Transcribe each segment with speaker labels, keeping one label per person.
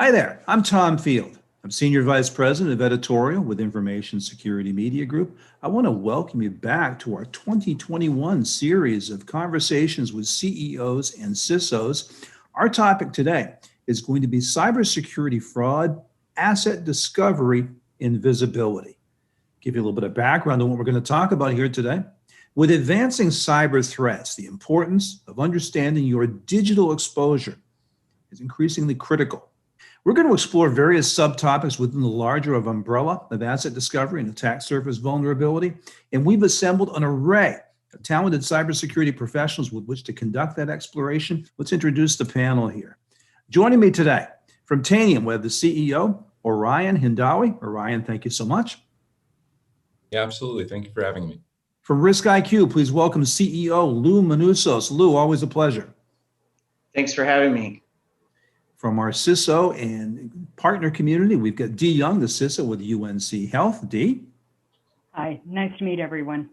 Speaker 1: Hi there, I'm Tom Field. I'm Senior Vice President of Editorial with Information Security Media Group. I want to welcome you back to our 2021 series of conversations with CEOs and CISOs. Our topic today is going to be cybersecurity fraud, asset discovery, and visibility. Give you a little bit of background on what we're going to talk about here today. With advancing cyber threats, the importance of understanding your digital exposure is increasingly critical. We're going to explore various subtopics within the larger umbrella of asset discovery and attack surface vulnerability, and we've assembled an array of talented cybersecurity professionals with which to conduct that exploration. Let's introduce the panel here. Joining me today from Tanium, we have the CEO, Orion Hindawi. Orion, thank you so much.
Speaker 2: Yeah, absolutely. Thank you for having me.
Speaker 1: From RiskIQ, please welcome CEO Lou Manousos. Lou, always a pleasure.
Speaker 3: Thanks for having me.
Speaker 1: From our CISO and partner community, we've got Dee Young, the CISO with UNC Health. Dee.
Speaker 4: Hi, nice to meet everyone.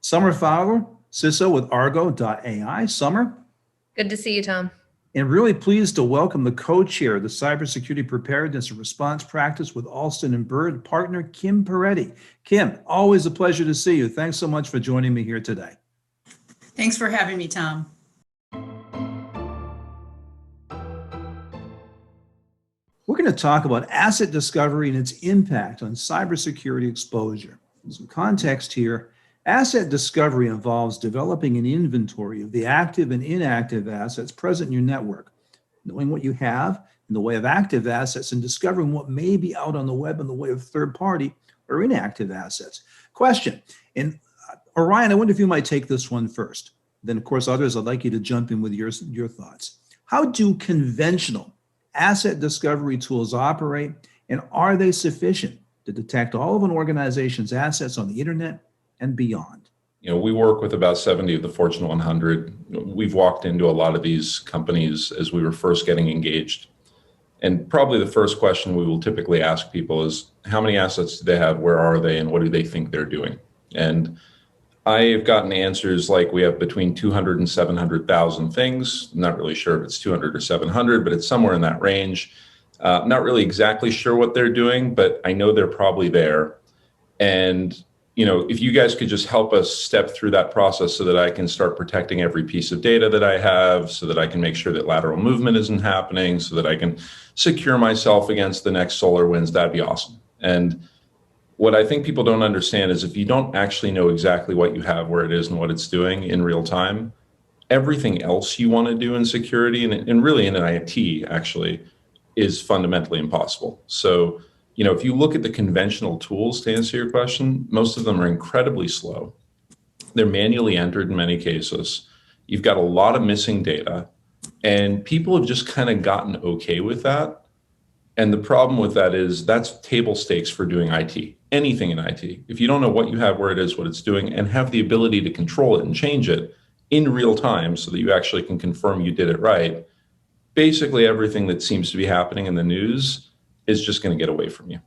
Speaker 1: Summer Fowler, CISO with Argo.ai. Summer.
Speaker 5: Good to see you, Tom.
Speaker 1: And really pleased to welcome the co-chair of the Cybersecurity Preparedness and Response Practice with Alston and Bird, partner Kim Peretti. Kim, always a pleasure to see you. Thanks so much for joining me here today.
Speaker 6: Thanks for having me, Tom.
Speaker 1: We're going to talk about asset discovery and its impact on cybersecurity exposure. Some context here. Asset discovery involves developing an inventory of the active and inactive assets present in your network, knowing what you have in the way of active assets and discovering what may be out on the web in the way of third-party or inactive assets. Question, and Orion, I wonder if you might take this one first. Then, of course, others, I'd like you to jump in with your thoughts. How do conventional asset discovery tools operate, and are they sufficient to detect all of an organization's assets on the internet and beyond?
Speaker 2: You know, we work with about 70 of the Fortune 100. We've walked into a lot of these companies as we were first getting engaged. And probably the first question we will typically ask people is, how many assets do they have, where are they, and what do they think they're doing? And I've gotten answers like we have between 200 and 700,000 things. I'm not really sure if it's 200 or 700, but it's somewhere in that range. Not really exactly sure what they're doing, but I know they're probably there. And, you know, if you guys could just help us step through that process so that I can start protecting every piece of data that I have, so that I can make sure that lateral movement isn't happening, so that I can secure myself against the next solar winds, that'd be awesome. And what I think people don't understand is if you don't actually know exactly what you have, where it is, and what it's doing in real time, everything else you want to do in security and really in IT actually is fundamentally impossible. So, you know, if you look at the conventional tools to answer your question, most of them are incredibly slow. They're manually entered in many cases. You've got a lot of missing data, and people have just kind of gotten okay with that. And the problem with that is that's table stakes for doing IT, anything in IT. If you don't know what you have, where it is, what it's doing, and have the ability to control it and change it in real time so that you actually can confirm you did it right, basically everything that seems to be happening in the news is just going to get away from you.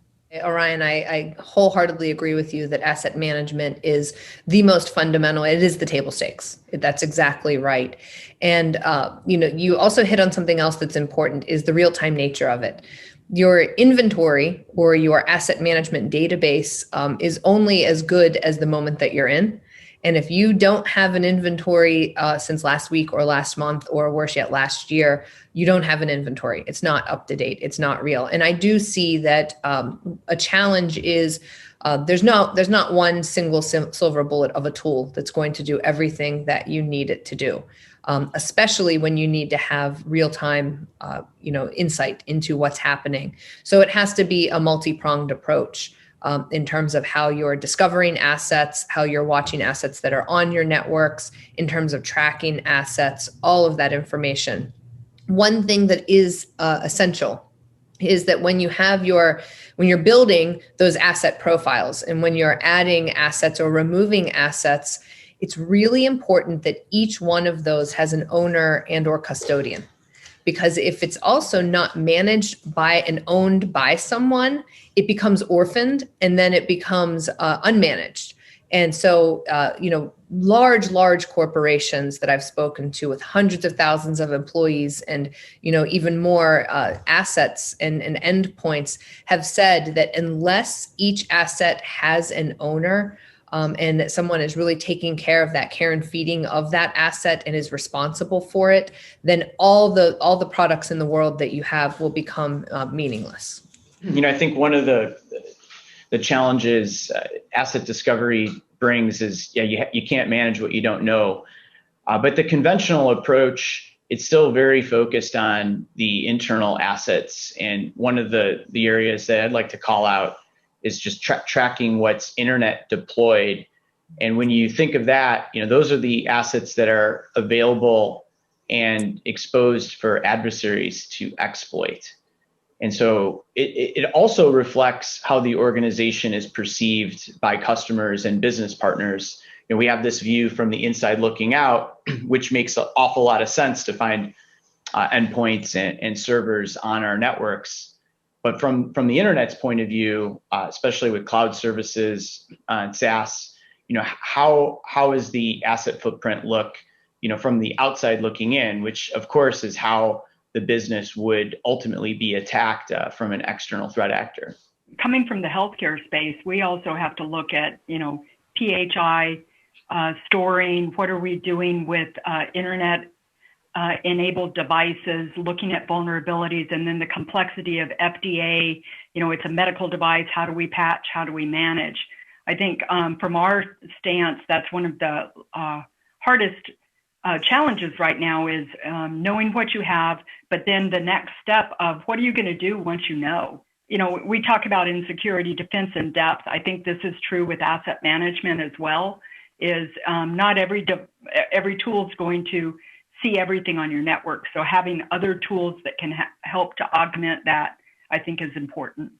Speaker 5: Orion, I wholeheartedly agree with you that asset management is the most fundamental. It is the table stakes. That's exactly right. And, you know, you also hit on something else that's important is the real-time nature of it. Your inventory or your asset management database is only as good as the moment that you're in. And if you don't have an inventory since last week or last month, or worse yet, last year, you don't have an inventory. It's not up to date. It's not real. And I do see that a challenge is there's not one single silver bullet of a tool that's going to do everything that you need it to do, especially when you need to have real-time, insight into what's happening. So it has to be a multi-pronged approach. In terms of how you're discovering assets, how you're watching assets that are on your networks, in terms of tracking assets, all of that information. One thing that is essential is that when you're building those asset profiles and when you're adding assets or removing assets, it's really important that each one of those has an owner and or custodian. Because if it's also not managed by and owned by someone, it becomes orphaned and then it becomes unmanaged. And so, large corporations that I've spoken to with hundreds of thousands of employees and, even more assets and endpoints have said that unless each asset has an owner, and that someone is really taking care of that care and feeding of that asset and is responsible for it, then all the products in the world that you have will become meaningless.
Speaker 3: I think one of the challenges asset discovery brings is, you can't manage what you don't know. But the conventional approach, it's still very focused on the internal assets. And one of the areas that I'd like to call out is just tracking what's internet deployed. And when you think of that, those are the assets that are available and exposed for adversaries to exploit. And so it also reflects how the organization is perceived by customers and business partners. We have this view from the inside looking out, which makes an awful lot of sense to find endpoints and servers on our networks. But from the internet's point of view, especially with cloud services and SaaS, how is the asset footprint look, from the outside looking in, which of course is how the business would ultimately be attacked from an external threat actor.
Speaker 4: Coming from the healthcare space, we also have to look at, PHI storing. What are we doing with internet enabled devices, looking at vulnerabilities, and then the complexity of FDA, it's a medical device. How do we patch? How do we manage? I think from our stance, that's one of the hardest challenges right now is knowing what you have, but then the next step of what are you going to do once you know? We talk about in security defense in depth. I think this is true with asset management as well, is not every tool is going to see everything on your network. So having other tools that can help to augment that, I think is important.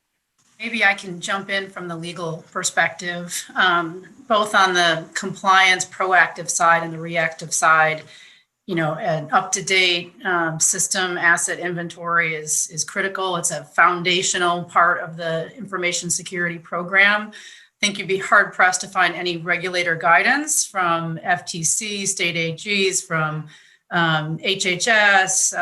Speaker 6: Maybe I can jump in from the legal perspective, both on the compliance proactive side and the reactive side. An up-to-date system asset inventory is critical. It's a foundational part of the information security program. I think you'd be hard pressed to find any regulator guidance from FTC, state AGs, from HHS,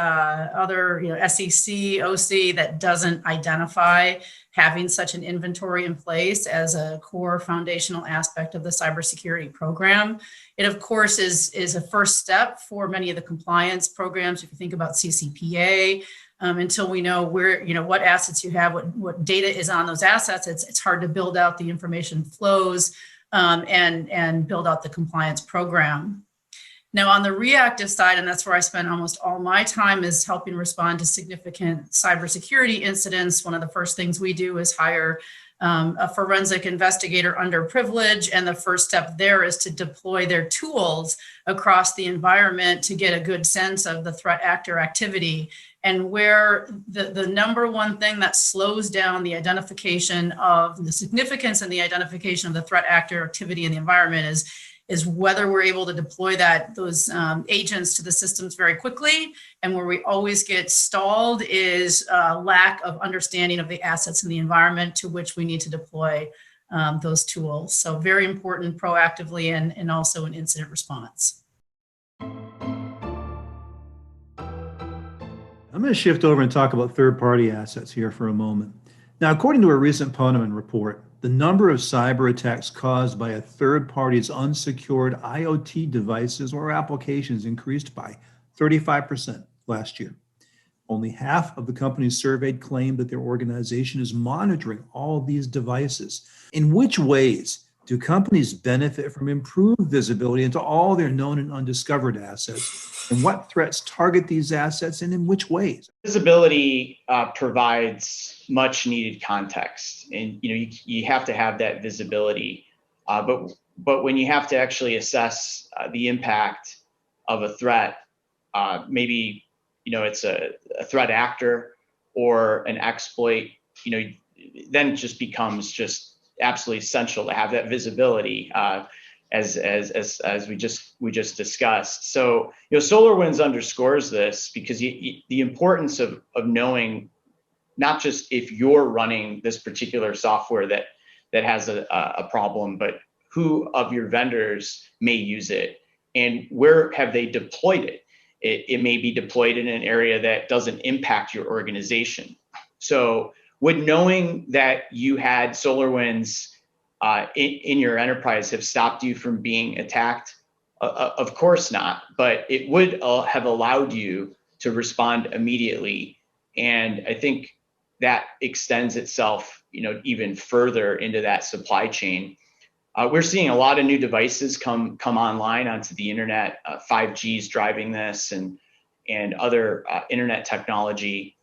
Speaker 6: other SEC, OC that doesn't identify having such an inventory in place as a core foundational aspect of the cybersecurity program. It, of course, is a first step for many of the compliance programs. If you think about CCPA, until we know where, what assets you have, what data is on those assets, it's hard to build out the information flows and build out the compliance program. Now, on the reactive side, and that's where I spend almost all my time, is helping respond to significant cybersecurity incidents. One of the first things we do is hire a forensic investigator under privilege. And the first step there is to deploy their tools across the environment to get a good sense of the threat actor activity. And where the number one thing that slows down the identification of the significance and the identification of the threat actor activity in the environment is whether we're able to deploy those agents to the systems very quickly. And where we always get stalled is lack of understanding of the assets in the environment to which we need to deploy those tools. So very important proactively and also in incident response.
Speaker 1: I'm going to shift over and talk about third-party assets here for a moment. Now, according to a recent Tanium report, the number of cyber attacks caused by a third party's unsecured IoT devices or applications increased by 35% last year. Only half of the companies surveyed claimed that their organization is monitoring all of these devices. In which ways do companies benefit from improved visibility into all their known and undiscovered assets? And what threats target these assets and in which ways?
Speaker 3: Visibility provides much needed context, and you have to have that visibility. But when you have to actually assess the impact of a threat, maybe it's a threat actor or an exploit, then it just becomes just absolutely essential to have that visibility. As we just discussed. So, SolarWinds underscores this because the importance of knowing not just if you're running this particular software that has a problem, but who of your vendors may use it and where have they deployed it. It may be deployed in an area that doesn't impact your organization. So would knowing that you had SolarWinds in your enterprise have stopped you from being attacked? Of course not, but it would have allowed you to respond immediately. And I think that extends itself, even further into that supply chain. We're seeing a lot of new devices come online onto the internet. 5G is driving this, and other internet technology.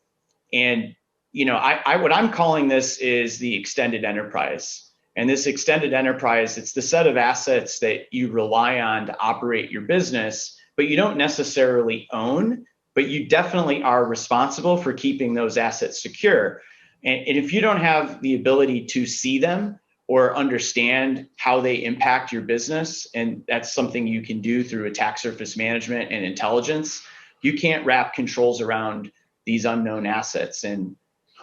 Speaker 3: And what I'm calling this is the extended enterprise. And this extended enterprise, it's the set of assets that you rely on to operate your business, but you don't necessarily own, but you definitely are responsible for keeping those assets secure. And if you don't have the ability to see them or understand how they impact your business, and that's something you can do through attack surface management and intelligence, you can't wrap controls around these unknown assets. And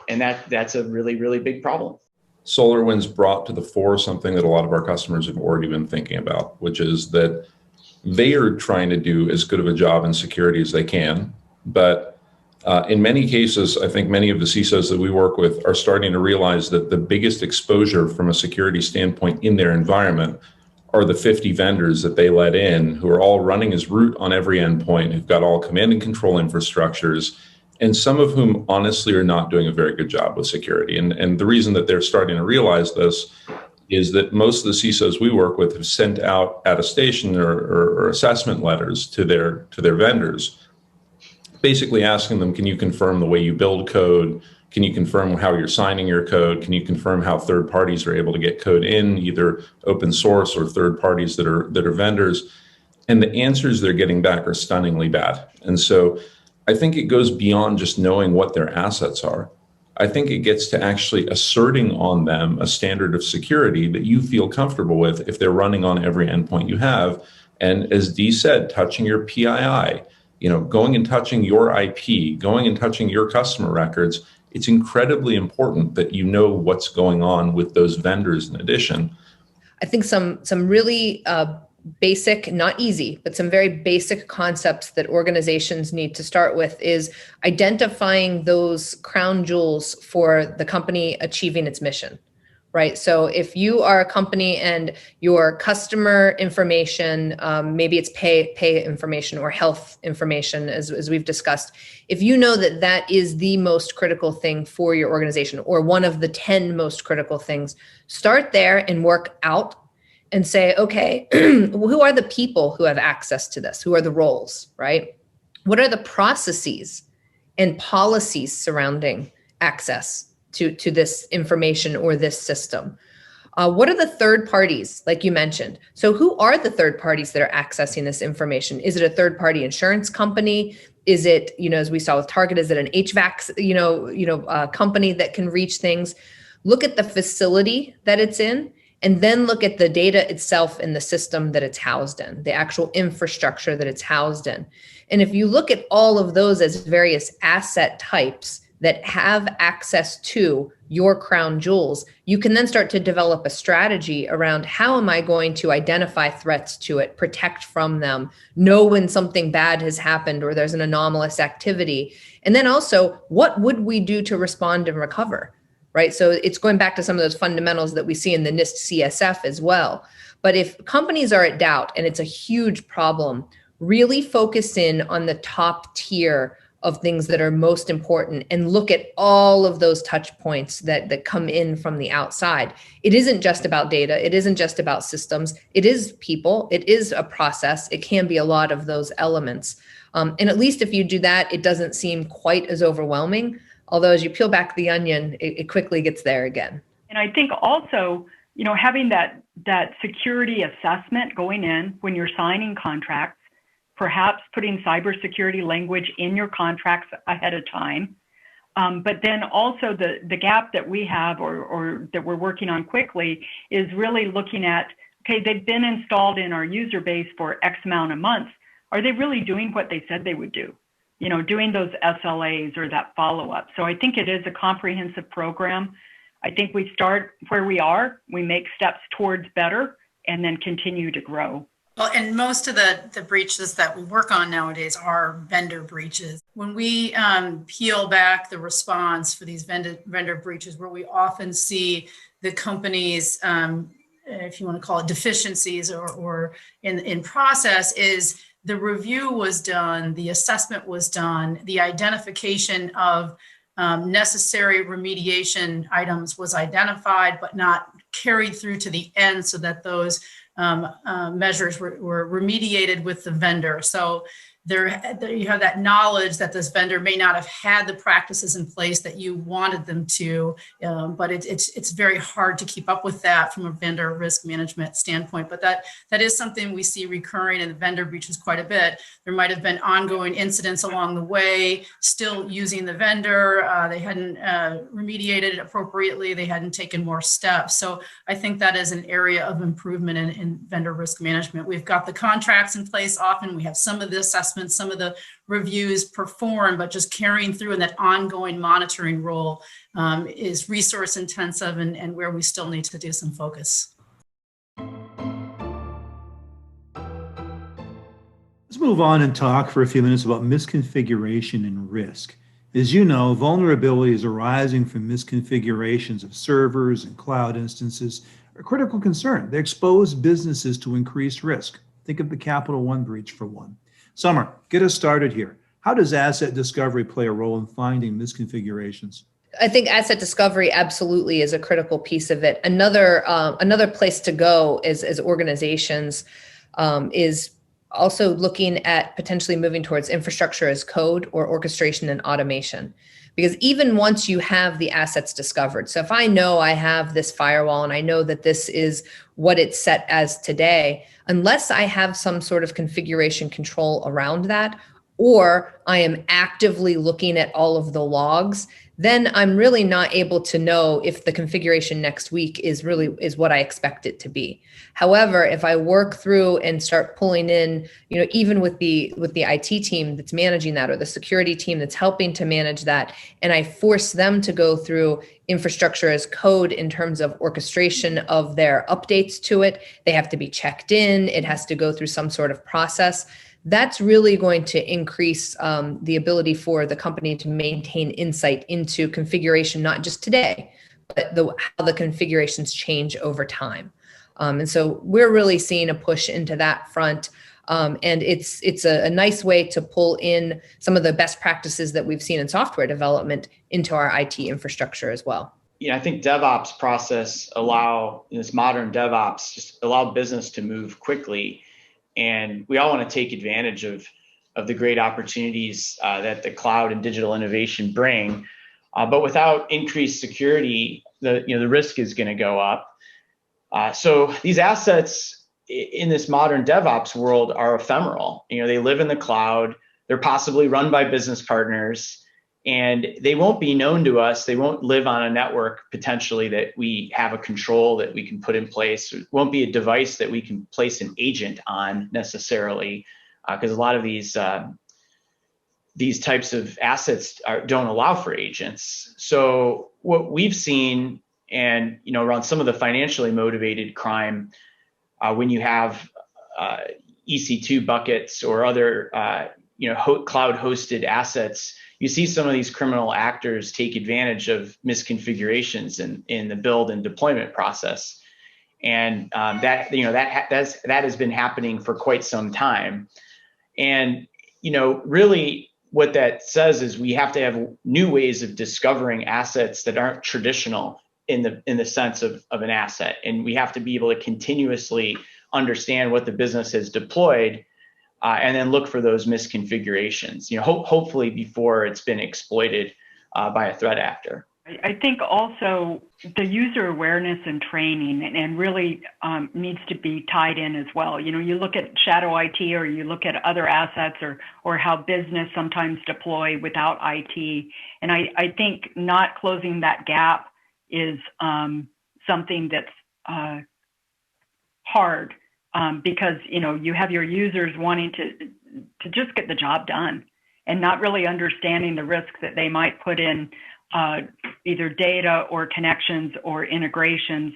Speaker 3: that's a really, really big problem.
Speaker 2: SolarWinds brought to the fore something that a lot of our customers have already been thinking about, which is that they are trying to do as good of a job in security as they can. But in many cases, I think many of the CISOs that we work with are starting to realize that the biggest exposure from a security standpoint in their environment are the 50 vendors that they let in, who are all running as root on every endpoint, who've got all command and control infrastructures, and some of whom honestly are not doing a very good job with security. And the reason that they're starting to realize this is that most of the CISOs we work with have sent out attestation or assessment letters to their vendors, basically asking them, can you confirm the way you build code? Can you confirm how you're signing your code? Can you confirm how third parties are able to get code in, either open source or third parties that are vendors? And the answers they're getting back are stunningly bad. And so I think it goes beyond just knowing what their assets are. I think it gets to actually asserting on them a standard of security that you feel comfortable with if they're running on every endpoint you have. And as Dee said, touching your PII, going and touching your IP, going and touching your customer records, it's incredibly important that you know what's going on with those vendors in addition.
Speaker 5: I think some really basic, not easy, but some very basic concepts that organizations need to start with is identifying those crown jewels for the company achieving its mission, right? So if you are a company and your customer information, maybe it's pay information or health information, as we've discussed, if you know that that is the most critical thing for your organization or one of the 10 most critical things, start there and work out and say, okay, who are the people who have access to this? Who are the roles, right? What are the processes and policies surrounding access to this information or this system? What are the third parties, like you mentioned? So who are the third parties that are accessing this information? Is it a third party insurance company? Is it, as we saw with Target, is it an HVAC, company that can reach things? Look at the facility that it's in, and then look at the data itself in the system that it's housed in, the actual infrastructure that it's housed in. And if you look at all of those as various asset types that have access to your crown jewels, you can then start to develop a strategy around how am I going to identify threats to it, protect from them, know when something bad has happened or there's an anomalous activity. And then also, what would we do to respond and recover? Right. So it's going back to some of those fundamentals that we see in the NIST CSF as well. But if companies are at doubt, and it's a huge problem, really focus in on the top tier of things that are most important and look at all of those touch points that come in from the outside. It isn't just about data. It isn't just about systems. It is people. It is a process. It can be a lot of those elements. And at least if you do that, it doesn't seem quite as overwhelming. Although as you peel back the onion, it quickly gets there again.
Speaker 4: And I think also, having that security assessment going in when you're signing contracts, perhaps putting cybersecurity language in your contracts ahead of time. But then also the gap that we have or that we're working on quickly is really looking at, okay, they've been installed in our user base for X amount of months. Are they really doing what they said they would do? Doing those SLAs or that follow-up. So I think it is a comprehensive program. I think we start where we are, we make steps towards better, and then continue to grow.
Speaker 6: Well, and most of the breaches that we work on nowadays are vendor breaches. When we peel back the response for these vendor breaches, where we often see the companies, if you want to call it deficiencies or in process, is the review was done, the assessment was done, the identification of necessary remediation items was identified, but not carried through to the end so that those measures were remediated with the vendor. So there you have that knowledge that this vendor may not have had the practices in place that you wanted them to, but it's very hard to keep up with that from a vendor risk management standpoint. But that is something we see recurring in the vendor breaches quite a bit. There might have been ongoing incidents along the way, still using the vendor. They hadn't remediated it appropriately. They hadn't taken more steps. So I think that is an area of improvement in vendor risk management. We've got the contracts in place often. We have some of the assessments, some of the reviews performed, but just carrying through in that ongoing monitoring role is resource intensive and where we still need to do some focus.
Speaker 1: Let's move on and talk for a few minutes about misconfiguration and risk. As you know, vulnerabilities arising from misconfigurations of servers and cloud instances are a critical concern. They expose businesses to increased risk. Think of the Capital One breach for one. Summer, get us started here. How does asset discovery play a role in finding misconfigurations?
Speaker 5: I think asset discovery absolutely is a critical piece of it. Another place to go as organizations is also looking at potentially moving towards infrastructure as code or orchestration and automation. Because even once you have the assets discovered, so if I know I have this firewall and I know that this is what it's set as today, unless I have some sort of configuration control around that, or I am actively looking at all of the logs, then I'm really not able to know if the configuration next week is what I expect it to be. However, if I work through and start pulling in, even with the IT team that's managing that or the security team that's helping to manage that, and I force them to go through infrastructure as code in terms of orchestration of their updates to it, they have to be checked in, it has to go through some sort of process. That's really going to increase the ability for the company to maintain insight into configuration, not just today, but how the configurations change over time. And so we're really seeing a push into that front. And it's a nice way to pull in some of the best practices that we've seen in software development into our IT infrastructure as well.
Speaker 3: I think DevOps process this modern DevOps just allow business to move quickly. And we all want to take advantage of the great opportunities that the cloud and digital innovation bring. But without increased security, the risk is going to go up. So these assets in this modern DevOps world are ephemeral. They live in the cloud. They're possibly run by business partners. And they won't be known to us. They won't live on a network potentially that we have a control that we can put in place. It won't be a device that we can place an agent on necessarily, because a lot of these types of assets don't allow for agents. So what we've seen, and around some of the financially motivated crime, when you have EC2 buckets or other cloud hosted assets, you see some of these criminal actors take advantage of misconfigurations in the build and deployment process, and that has been happening for quite some time. And really, what that says is we have to have new ways of discovering assets that aren't traditional in the sense of an asset, and we have to be able to continuously understand what the business has deployed. And then look for those misconfigurations, hopefully before it's been exploited by a threat actor.
Speaker 4: I think also the user awareness and training and really needs to be tied in as well. You look at shadow IT or you look at other assets or how business sometimes deploy without IT. And I think not closing that gap is something that's hard. Because you have your users wanting to just get the job done and not really understanding the risk that they might put in either data or connections or integrations,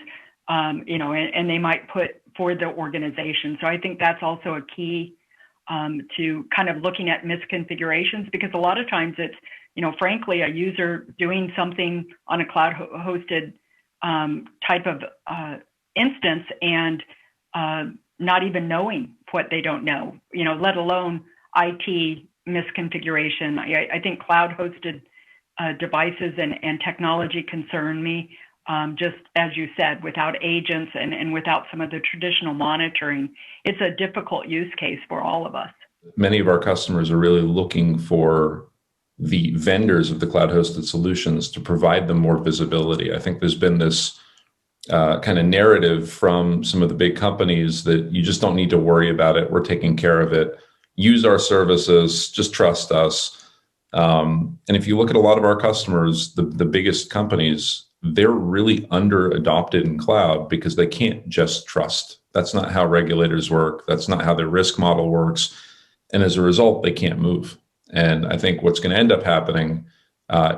Speaker 4: and they might put for the organization. So I think that's also a key to kind of looking at misconfigurations, because a lot of times it's, frankly, a user doing something on a cloud hosted type of instance and not even knowing what they don't know, let alone IT misconfiguration. I think cloud hosted devices and technology concern me. Just as you said, without agents and without some of the traditional monitoring, it's a difficult use case for all of us.
Speaker 2: Many of our customers are really looking for the vendors of the cloud hosted solutions to provide them more visibility. I think there's been this kind of narrative from some of the big companies that you just don't need to worry about it. We're taking care of it. Use our services, just trust us. And if you look at a lot of our customers, the biggest companies, they're really under adopted in cloud because they can't just trust. That's not how regulators work. That's not how their risk model works. And as a result, they can't move. And I think what's going to end up happening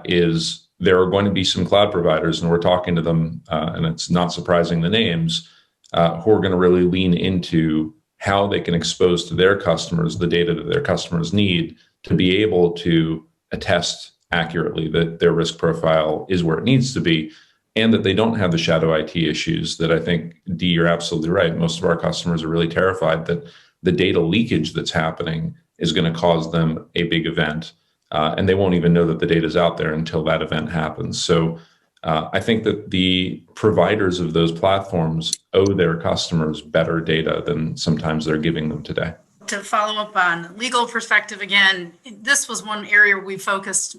Speaker 2: is there are going to be some cloud providers, and we're talking to them, and it's not surprising the names, who are going to really lean into how they can expose to their customers the data that their customers need to be able to attest accurately that their risk profile is where it needs to be, and that they don't have the shadow IT issues that I think, Dee, you're absolutely right. Most of our customers are really terrified that the data leakage that's happening is going to cause them a big event, and they won't even know that the data is out there until that event happens. So I think that the providers of those platforms owe their customers better data than sometimes they're giving them today.
Speaker 6: To follow up on legal perspective again, this was one area we focused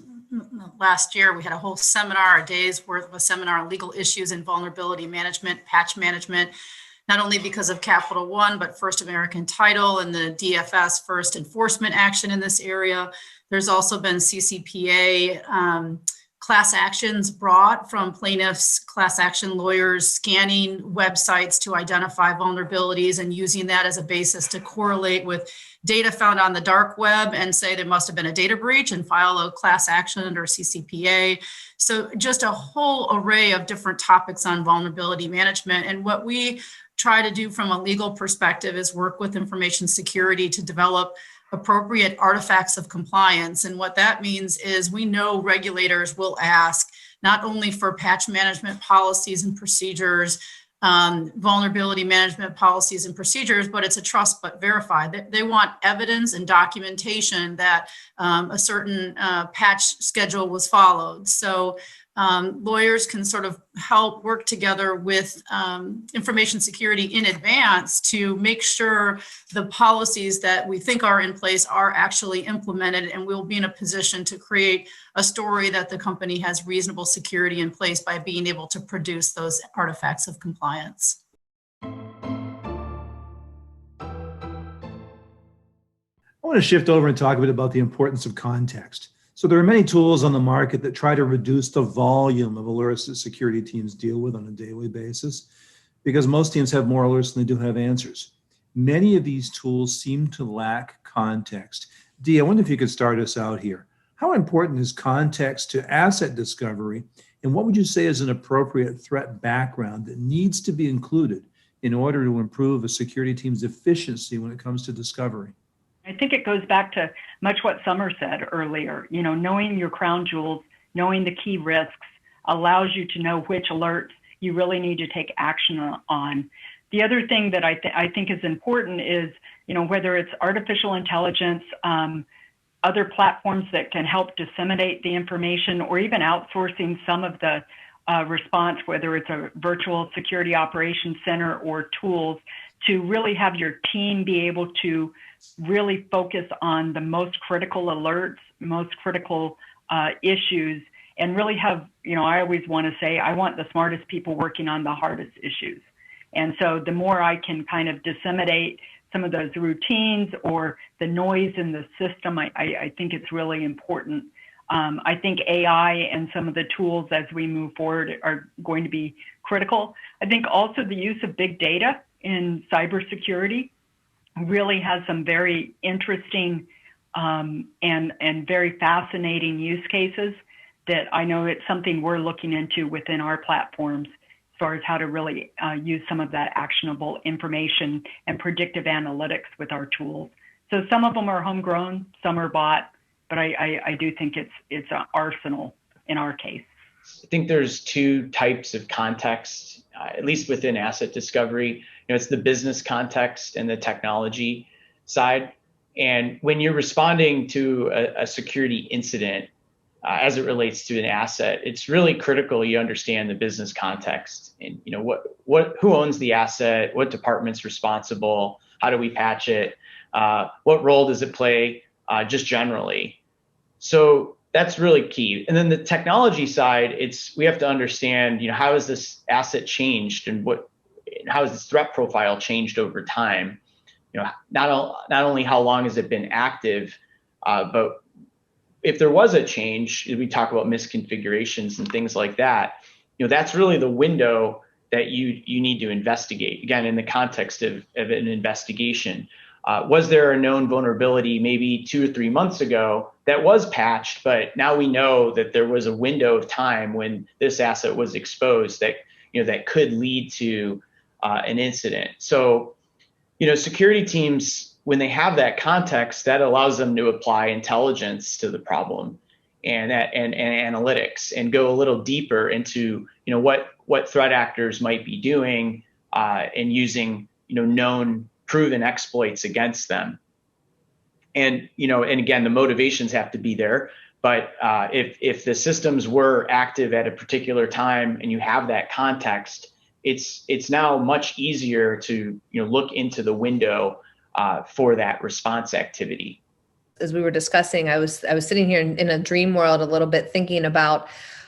Speaker 6: last year. We had a whole seminar, a day's worth of a seminar on legal issues in vulnerability management, patch management, not only because of Capital One, but First American Title and the DFS first enforcement action in this area. There's also been CCPA class actions brought from plaintiffs, class action lawyers, scanning websites to identify vulnerabilities and using that as a basis to correlate with data found on the dark web and say there must have been a data breach and file a class action under CCPA. So just a whole array of different topics on vulnerability management. And what we try to do from a legal perspective is work with information security to develop appropriate artifacts of compliance. And what that means is we know regulators will ask not only for patch management policies and procedures, vulnerability management policies and procedures, but it's a trust but verify. They want evidence and documentation that a certain patch schedule was followed. So lawyers can sort of help work together with information security in advance to make sure the policies that we think are in place are actually implemented, and we'll be in a position to create a story that the company has reasonable security in place by being able to produce those artifacts of compliance.
Speaker 1: I want to shift over and talk a bit about the importance of context. So there are many tools on the market that try to reduce the volume of alerts that security teams deal with on a daily basis, because most teams have more alerts than they do have answers. Many of these tools seem to lack context. Dee, I wonder if you could start us out here. How important is context to asset discovery, and what would you say is an appropriate threat background that needs to be included in order to improve a security team's efficiency when it comes to discovery?
Speaker 4: I think it goes back to much what Summer said earlier. Knowing your crown jewels, knowing the key risks allows you to know which alerts you really need to take action on. The other thing that I think is important is, whether it's artificial intelligence, other platforms that can help disseminate the information, or even outsourcing some of the response, whether it's a virtual security operations center or tools, to really have your team be able to really focus on the most critical alerts, most critical issues, and really have, I always want to say, I want the smartest people working on the hardest issues. And so the more I can kind of disseminate some of those routines or the noise in the system, I think it's really important. I think AI and some of the tools as we move forward are going to be critical. I think also the use of big data in cybersecurity really has some very interesting and very fascinating use cases that I know it's something we're looking into within our platforms as far as how to really use some of that actionable information and predictive analytics with our tools. So some of them are homegrown, some are bought, but I do think it's an arsenal in our case.
Speaker 3: I think there's two types of context, at least within asset discovery. It's the business context and the technology side. And when you're responding to a security incident, as it relates to an asset, it's really critical you understand the business context and who owns the asset, what department's responsible, how do we patch it, what role does it play, just generally. So that's really key. And then the technology side, we have to understand, how has this asset changed and how has this threat profile changed over time? Not only how long has it been active, but if there was a change, we talk about misconfigurations and things like that, that's really the window that you need to investigate. Again, in the context of an investigation, was there a known vulnerability maybe 2 or 3 months ago that was patched, but now we know that there was a window of time when this asset was exposed that that could lead to an incident. So, security teams, when they have that context, that allows them to apply intelligence to the problem and analytics and go a little deeper into what threat actors might be doing and using known proven exploits against them. And and again, the motivations have to be there. But if the systems were active at a particular time and you have that context, it's now much easier to look into the window for that response activity.
Speaker 5: As we were discussing, I was sitting here in a dream world a little bit, thinking about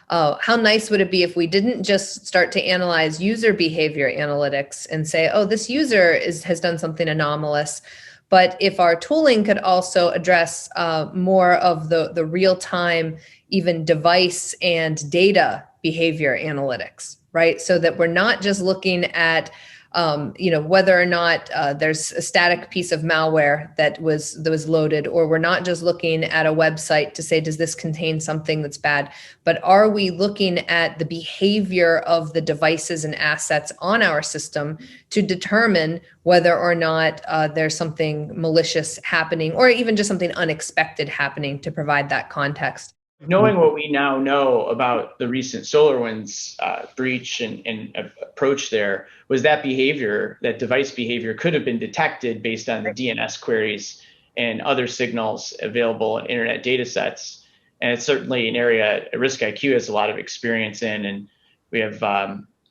Speaker 5: how nice would it be if we didn't just start to analyze user behavior analytics and say, oh, this user has done something anomalous. But if our tooling could also address more of the real-time, even device and data behavior analytics, right? So that we're not just looking at whether or not there's a static piece of malware that was loaded, or we're not just looking at a website to say, does this contain something that's bad, but are we looking at the behavior of the devices and assets on our system to determine whether or not there's something malicious happening, or even just something unexpected happening, to provide that context.
Speaker 3: Knowing what we now know about the recent SolarWinds breach and approach there, was that behavior, that device behavior, could have been detected based on the DNS queries and other signals available in internet data sets. And it's certainly an area RiskIQ has a lot of experience in. And we have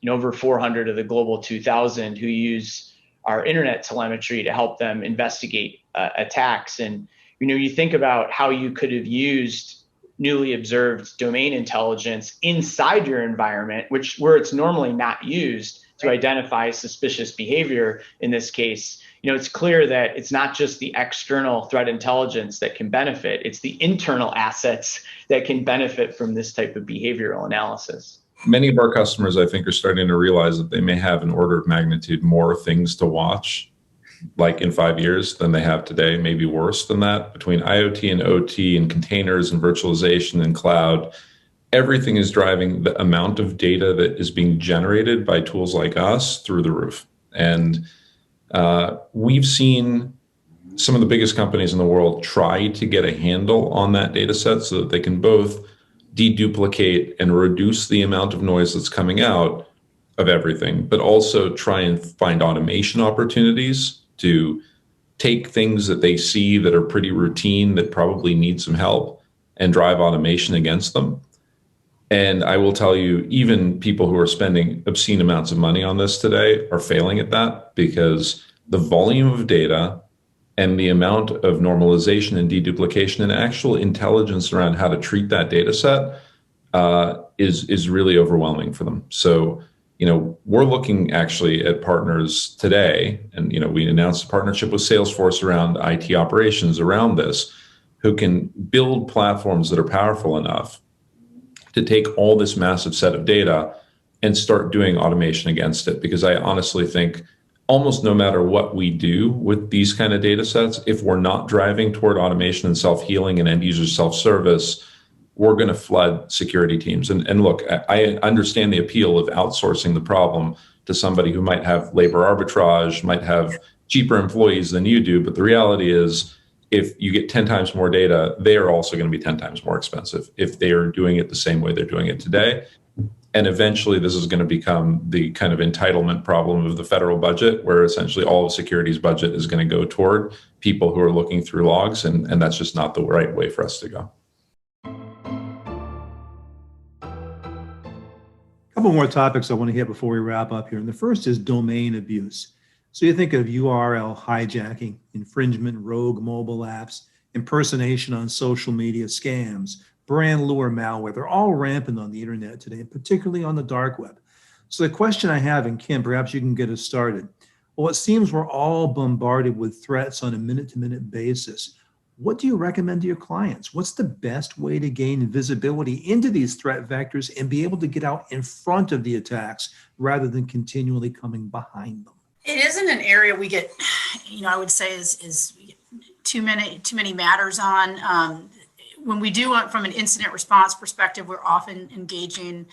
Speaker 3: over 400 of the global 2,000 who use our internet telemetry to help them investigate attacks. And you think about how you could have used newly observed domain intelligence inside your environment, where it's normally not used to identify suspicious behavior. In this case, it's clear that it's not just the external threat intelligence that can benefit, it's the internal assets that can benefit from this type of behavioral analysis.
Speaker 2: Many of our customers, I think, are starting to realize that they may have an order of magnitude more things to watch, like in 5 years, than they have today, maybe worse than that. Between IoT and OT and containers and virtualization and cloud, everything is driving the amount of data that is being generated by tools like us through the roof. And we've seen some of the biggest companies in the world try to get a handle on that data set so that they can both deduplicate and reduce the amount of noise that's coming out of everything, but also try and find automation opportunities to take things that they see that are pretty routine, that probably need some help, and drive automation against them. And I will tell you, even people who are spending obscene amounts of money on this today are failing at that, because the volume of data and the amount of normalization and deduplication and actual intelligence around how to treat that data set is really overwhelming for them. So we're looking actually at partners today, and we announced a partnership with Salesforce around IT operations around this, who can build platforms that are powerful enough to take all this massive set of data and start doing automation against it. Because I honestly think almost no matter what we do with these kind of data sets, if we're not driving toward automation and self-healing and end user self-service, we're going to flood security teams. And look, I understand the appeal of outsourcing the problem to somebody who might have labor arbitrage, might have cheaper employees than you do. But the reality is, if you get 10 times more data, they are also going to be 10 times more expensive if they are doing it the same way they're doing it today. And eventually this is going to become the kind of entitlement problem of the federal budget, where essentially all of security's budget is going to go toward people who are looking through logs. And that's just not the right way for us to go.
Speaker 1: A couple more topics I want to hit before we wrap up here. And the first is domain abuse. So you think of URL hijacking, infringement, rogue mobile apps, impersonation on social media, scams, brand lure malware. They're all rampant on the internet today, and particularly on the dark web. So the question I have, and Kim, perhaps you can get us started. Well, it seems we're all bombarded with threats on a minute-to-minute basis. What do you recommend to your clients? What's the best way to gain visibility into these threat vectors and be able to get out in front of the attacks rather than continually coming behind them?
Speaker 6: It isn't an area we get, I would say is too many matters on. When we do from an incident response perspective, we're often engaging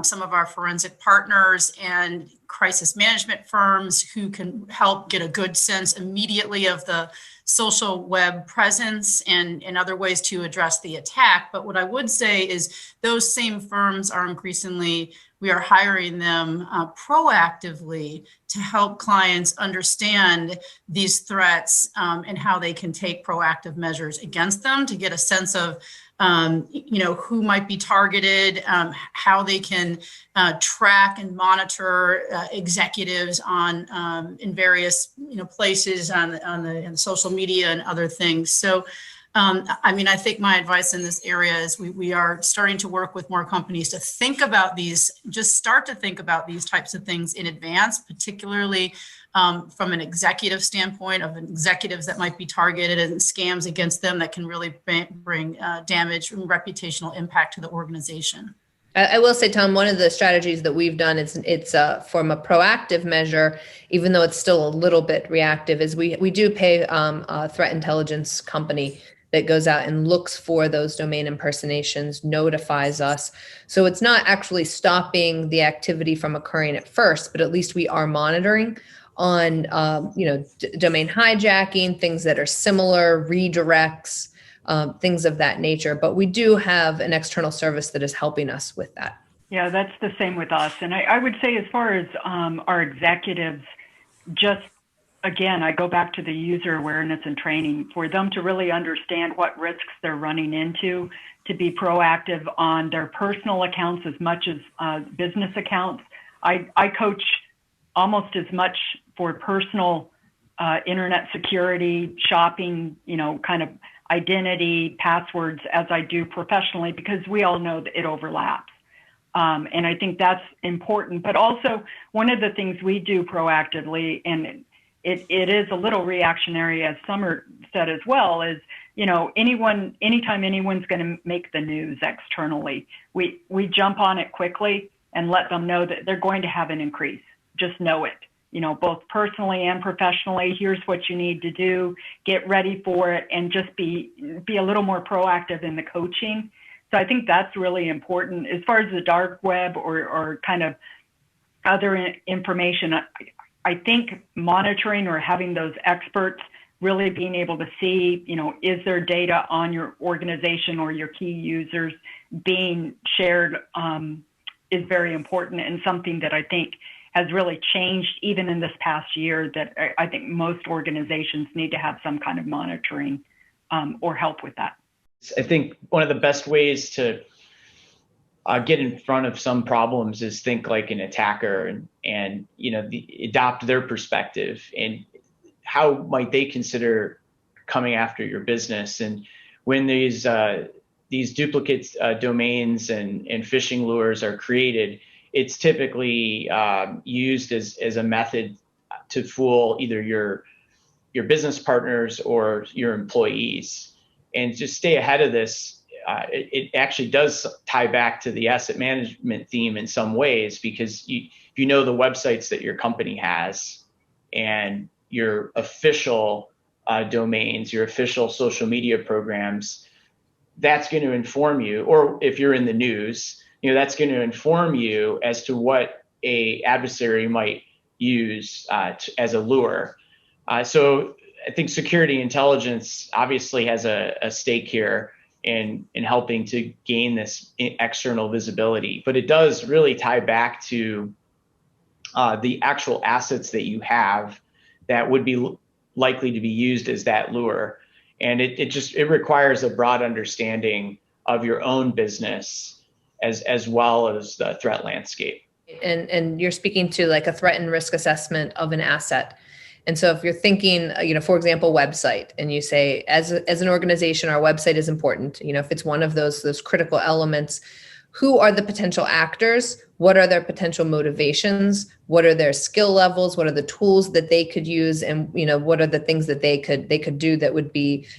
Speaker 6: some of our forensic partners and crisis management firms who can help get a good sense immediately of the social web presence and other ways to address the attack. But what I would say is those same firms are increasingly, we are hiring them proactively to help clients understand these threats and how they can take proactive measures against them, to get a sense of who might be targeted, how they can track and monitor executives on in various places on the social media and other things. So I think my advice in this area is we are starting to work with more companies to think about these, just start to think about these types of things in advance, particularly from an executive standpoint of executives that might be targeted and scams against them that can really bring damage and reputational impact to the organization.
Speaker 5: I will say, Tom, one of the strategies that we've done is it's from a proactive measure, even though it's still a little bit reactive, is we do pay a threat intelligence company that goes out and looks for those domain impersonations, notifies us. So it's not actually stopping the activity from occurring at first, but at least we are monitoring on domain hijacking, things that are similar, redirects, things of that nature. But we do have an external service that is helping us with that.
Speaker 4: Yeah, that's the same with us. And I would say, as far as our executives, just again, I go back to the user awareness and training for them to really understand what risks they're running into, to be proactive on their personal accounts as much as business accounts. I coach almost as much for personal internet security, shopping, kind of identity, passwords, as I do professionally, because we all know that it overlaps. And I think that's important. But also, one of the things we do proactively, and it is a little reactionary, as Summer said as well, is, anytime anyone's going to make the news externally, we jump on it quickly and let them know that they're going to have an increase. Just know it, both personally and professionally. Here's what you need to do, get ready for it, and just be a little more proactive in the coaching. So I think that's really important. As far as the dark web or kind of other information, I think monitoring or having those experts really being able to see, is there data on your organization or your key users being shared is very important, and something that I think has really changed even in this past year, that I think most organizations need to have some kind of monitoring or help with that.
Speaker 3: I think one of the best ways to get in front of some problems is think like an attacker and adopt their perspective, and how might they consider coming after your business. And when these duplicate domains and phishing lures are created, it's typically used as a method to fool either your business partners or your employees. And just stay ahead of this. It actually does tie back to the asset management theme in some ways, because if you know the websites that your company has and your official domains, your official social media programs, that's going to inform you, or if you're in the news, that's going to inform you as to what a adversary might use as a lure. So I think security intelligence obviously has a stake here in helping to gain this external visibility, but it does really tie back to the actual assets that you have that would be likely to be used as that lure. And it requires a broad understanding of your own business as well as the threat landscape.
Speaker 5: And you're speaking to like a threat and risk assessment of an asset. And so if you're thinking, for example, website, and you say, as an organization, our website is important, if it's one of those critical elements, who are the potential actors? What are their potential motivations? What are their skill levels? What are the tools that they could use? And, what are the things that they could do that would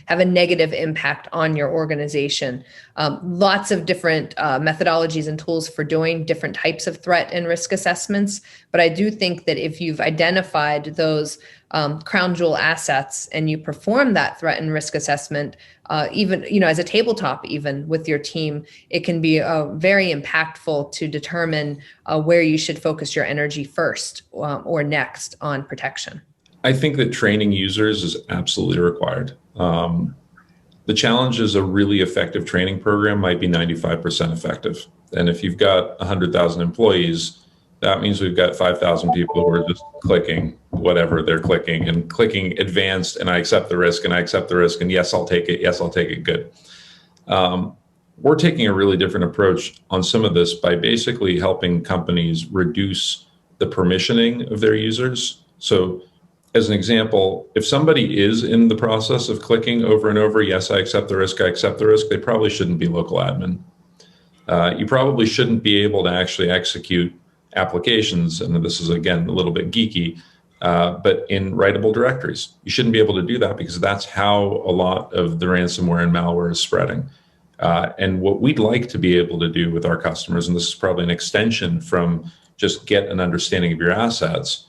Speaker 5: have a negative impact on your organization? Lots of different methodologies and tools for doing different types of threat and risk assessments. But I do think that if you've identified those crown jewel assets and you perform that threat and risk assessment, even, as a tabletop, even with your team, it can be very impactful to determine where you should focus your energy first or next on protection.
Speaker 2: I think that training users is absolutely required. The challenge is a really effective training program might be 95% effective. And if you've got 100,000 employees, that means we've got 5,000 people who are just clicking whatever they're clicking and clicking advanced, and I accept the risk, and I accept the risk, and yes, I'll take it. Yes, I'll take it. Good. We're taking a really different approach on some of this by basically helping companies reduce the permissioning of their users. So as an example, if somebody is in the process of clicking over and over, yes, I accept the risk, I accept the risk, they probably shouldn't be local admin. You probably shouldn't be able to actually execute applications, and this is again a little bit geeky, but in writable directories. You shouldn't be able to do that because that's how a lot of the ransomware and malware is spreading. And what we'd like to be able to do with our customers, and this is probably an extension from just get an understanding of your assets,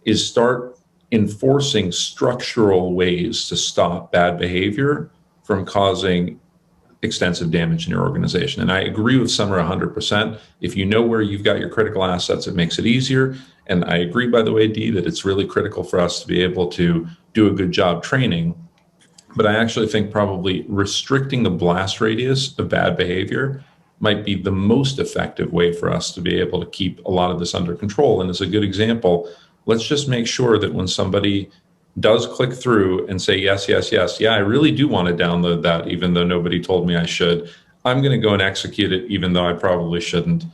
Speaker 2: is start enforcing structural ways to stop bad behavior from causing extensive damage in your organization. And I agree with Summer 100%. If you know where you've got your critical assets, it makes it easier. And I agree, by the way, Dee, that it's really critical for us to be able to do a good job training. But I actually think probably restricting the blast radius of bad behavior might be the most effective way for us to be able to keep a lot of this under control. And as a good example, let's just make sure that when somebody does click through and say, yes, yes, yes, yeah, I really do want to download that, even though nobody told me I should, I'm going to go and execute it, even though I probably shouldn't,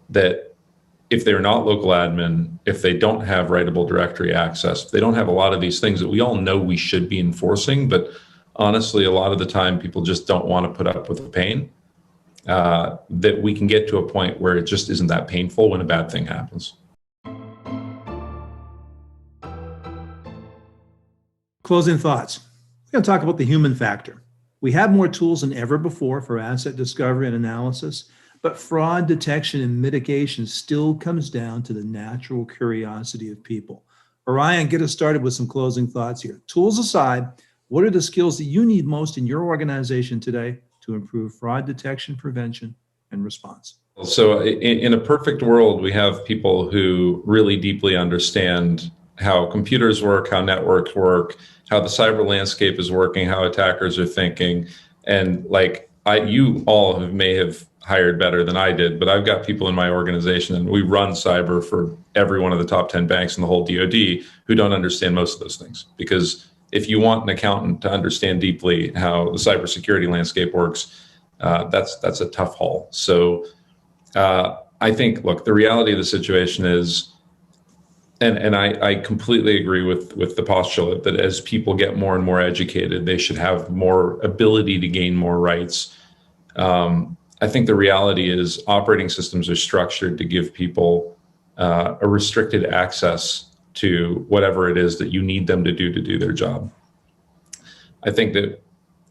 Speaker 2: that if they're not local admin, if they don't have writable directory access, if they don't have a lot of these things that we all know we should be enforcing, but honestly, a lot of the time people just don't want to put up with the pain, that we can get to a point where it just isn't that painful when a bad thing happens.
Speaker 1: Closing thoughts. We're going to talk about the human factor. We have more tools than ever before for asset discovery and analysis, but fraud detection and mitigation still comes down to the natural curiosity of people. Orion, get us started with some closing thoughts here. Tools aside, what are the skills that you need most in your organization today to improve fraud detection, prevention, and response?
Speaker 2: So in a perfect world, we have people who really deeply understand how computers work, how networks work, how the cyber landscape is working, how attackers are thinking. And you all may have hired better than I did, but I've got people in my organization, and we run cyber for every one of the top 10 banks in the whole DoD, who don't understand most of those things. Because if you want an accountant to understand deeply how the cybersecurity landscape works, that's a tough haul. So I think, look, the reality of the situation is, and I completely agree with the postulate that as people get more and more educated, they should have more ability to gain more rights. I think the reality is operating systems are structured to give people a restricted access to whatever it is that you need them to do their job. I think that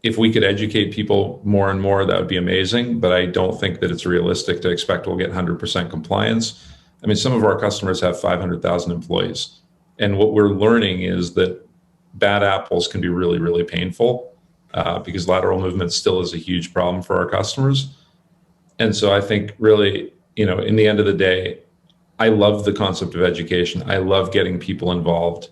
Speaker 2: if we could educate people more and more, that would be amazing, but I don't think that it's realistic to expect we'll get 100% compliance. I mean, some of our customers have 500,000 employees. And what we're learning is that bad apples can be really, really painful. because lateral movement still is a huge problem for our customers. And so I think really, in the end of the day, I love the concept of education. I love getting people involved,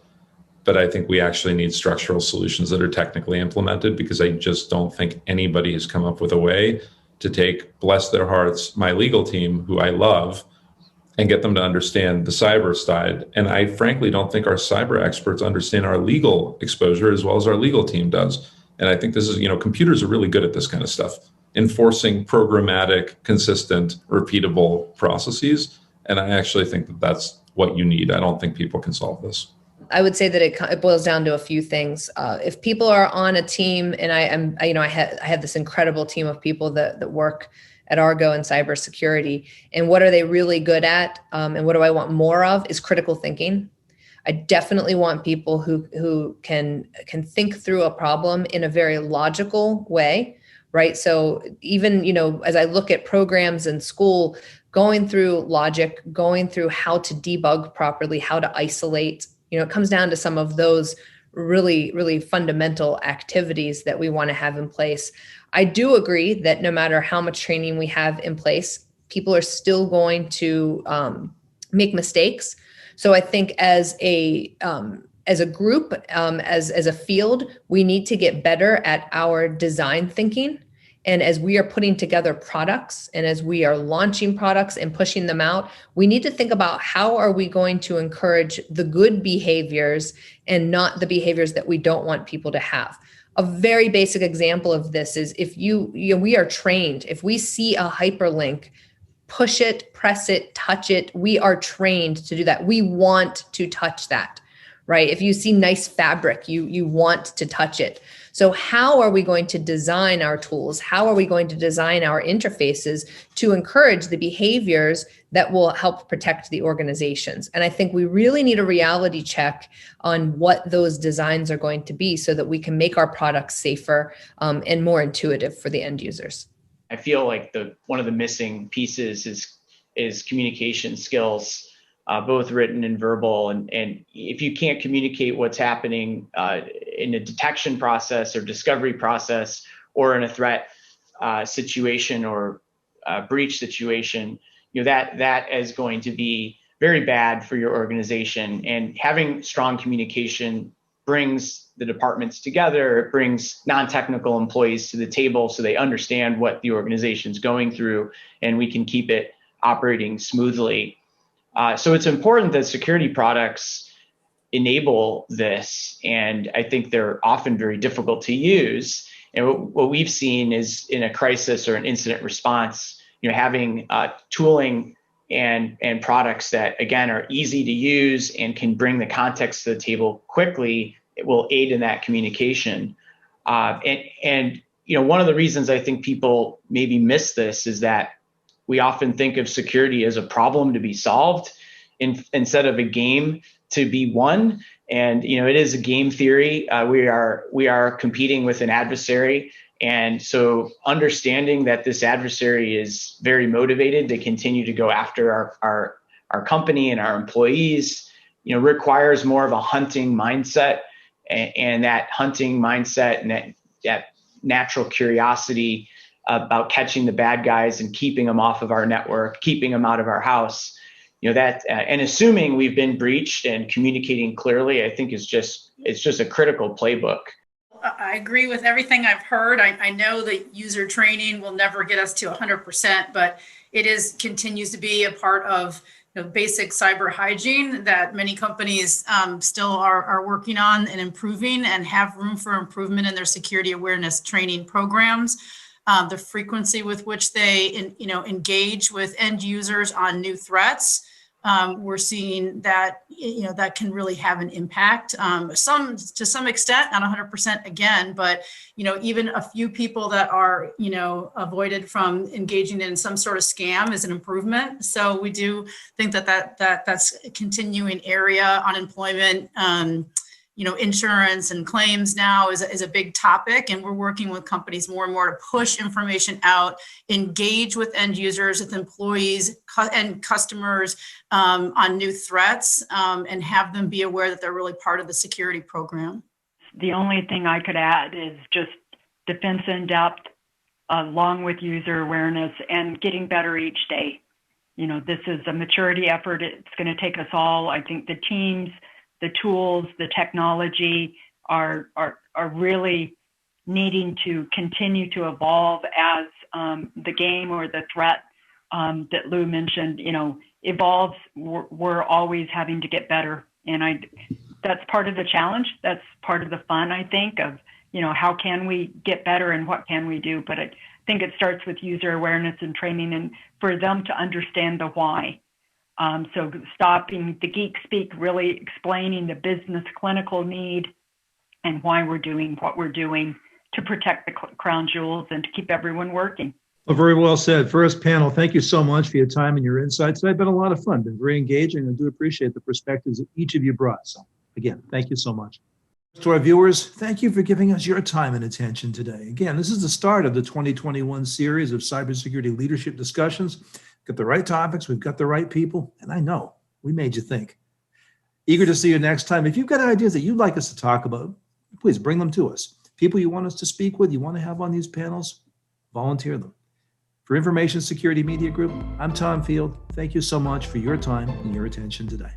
Speaker 2: but I think we actually need structural solutions that are technically implemented, because I just don't think anybody has come up with a way to take, bless their hearts, my legal team, who I love, and get them to understand the cyber side. And I frankly don't think our cyber experts understand our legal exposure as well as our legal team does. And I think this is, computers are really good at this kind of stuff, enforcing programmatic, consistent, repeatable processes. And I actually think that that's what you need. I don't think people can solve this.
Speaker 5: I would say that it boils down to a few things. If people are on a team, and I had this incredible team of people that work at Argo and cybersecurity, and what are they really good at, and what do I want more of, is critical thinking. I definitely want people who can think through a problem in a very logical way, right? So even, as I look at programs in school, going through logic, going through how to debug properly, how to isolate, it comes down to some of those really, really fundamental activities that we want to have in place. I do agree that no matter how much training we have in place, people are still going to make mistakes. So I think as a group, as a field, we need to get better at our design thinking. And as we are putting together products, and as we are launching products and pushing them out, we need to think about how are we going to encourage the good behaviors and not the behaviors that we don't want people to have. A very basic example of this is if we are trained, if we see a hyperlink, push it, press it, touch it, we are trained to do that. We want to touch that, right? If you see nice fabric, you want to touch it. So how are we going to design our tools? How are we going to design our interfaces to encourage the behaviors that will help protect the organizations? And I think we really need a reality check on what those designs are going to be so that we can make our products safer and more intuitive for the end users.
Speaker 3: I feel like one of the missing pieces is communication skills. Both written and verbal. And if you can't communicate what's happening in a detection process or discovery process, or in a threat situation or breach situation, that is going to be very bad for your organization. And having strong communication brings the departments together. It brings non-technical employees to the table so they understand what the organization's going through, and we can keep it operating smoothly. So it's important that security products enable this, and I think they're often very difficult to use. And what we've seen is in a crisis or an incident response, having tooling and products that, again, are easy to use and can bring the context to the table quickly, it will aid in that communication. And one of the reasons I think people maybe miss this is that we often think of security as a problem to be solved instead of a game to be won. And, it is a game theory. We are competing with an adversary. And so understanding that this adversary is very motivated to continue to go after our company and our employees, requires more of a hunting mindset, and that hunting mindset and that natural curiosity about catching the bad guys and keeping them off of our network, keeping them out of our house, and assuming we've been breached and communicating clearly, I think it's just a critical playbook.
Speaker 6: I agree with everything I've heard. I know that user training will never get us to 100%, but it continues to be a part of basic cyber hygiene that many companies still are working on and improving, and have room for improvement in their security awareness training programs. The frequency with which they engage with end users on new threats, we're seeing that that can really have an impact. To some extent, not 100% again, but even a few people that are avoided from engaging in some sort of scam is an improvement. So we do think that's a continuing area. Unemployment, insurance and claims now is a big topic, and we're working with companies more and more to push information out, engage with end users, with employees and customers on new threats, and have them be aware that they're really part of the security program.
Speaker 4: The only thing I could add is just defense in depth, along with user awareness and getting better each day. This is a maturity effort. It's going to take us all. I think the teams, the tools, the technology are really needing to continue to evolve as the game or the threat that Lou mentioned, evolves. We're always having to get better. And that's part of the challenge. That's part of the fun, I think, of, how can we get better and what can we do? But I think it starts with user awareness and training and for them to understand the why. So stopping the geek speak, really explaining the business clinical need and why we're doing what we're doing to protect the crown jewels and to keep everyone working.
Speaker 1: Well, very well said. First panel, thank you so much for your time and your insights. It's been a lot of fun, been very engaging. I do appreciate the perspectives that each of you brought. So again, thank you so much. To our viewers, thank you for giving us your time and attention today. Again, this is the start of the 2021 series of cybersecurity leadership discussions. Got the right topics, we've got the right people, and I know we made you think. Eager to see you next time. If you've got ideas that you'd like us to talk about, please bring them to us. People you want us to speak with, you want to have on these panels, volunteer them. For Information Security Media Group, I'm Tom Field. Thank you so much for your time and your attention today.